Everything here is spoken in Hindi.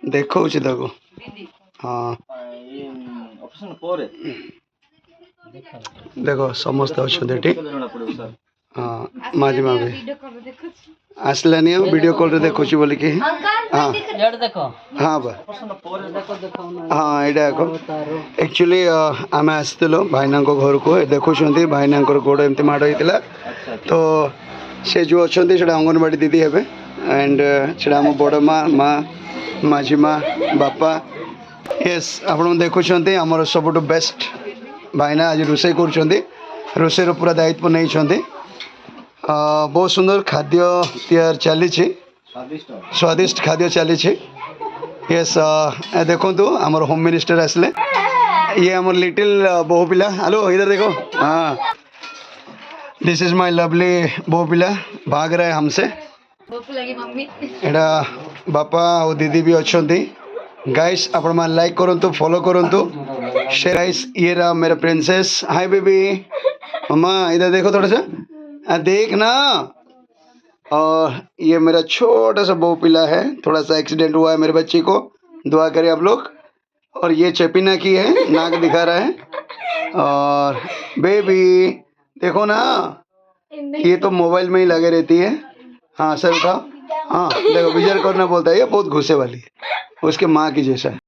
देखो देखो हाँ देखो समस्त अच्छा हाँ माझी माँ भी आसलानी वीडियो कॉल रे देखो बोली कि हाँ देखो हाँ बा हाँ ये देखो एक्चुअली आम आसलु भाईना घर को देखुं भाईना गोड़ एमती माड़ होता तो से जो अच्छा से अंगनवाड़ी दीदी हे एंड से बड़ माँ माँ माझी माँ बापा यस आप देखुं आमर सब बेस्ट भाईना आज रोषे कर पूरा दायित्व नहीं बहुत सुंदर खाद्य तैयार चली स्वादिष्ट खाद्य चली यस देखो आमर होम मिनिस्टर आसले ये आमर लिटिल बहु पिला हेलो इधर देखो हाँ दिस इज माय लवली बहु पिला भाग रहा है हमसे एटा बापा और दीदी भी अच्छा गाइस आपण मान लाइक करंतु फॉलो करंतु शेयर गाइस ये रहा मेरा प्रिंसेस हाय बेबी मम्मा इधर देखो थोड़ा सा देख ना और ये मेरा छोटा सा बहू पिला है थोड़ा सा एक्सीडेंट हुआ है मेरे बच्चे को दुआ करें आप लोग और ये चेपिना की है नाक दिखा रहा है और बेबी देखो ना ये तो मोबाइल में ही लगे रहती है हाँ सर उठाओ हाँ देखो विजय करना बोलता है ये बहुत गुस्से वाली है उसके माँ की जैसा है।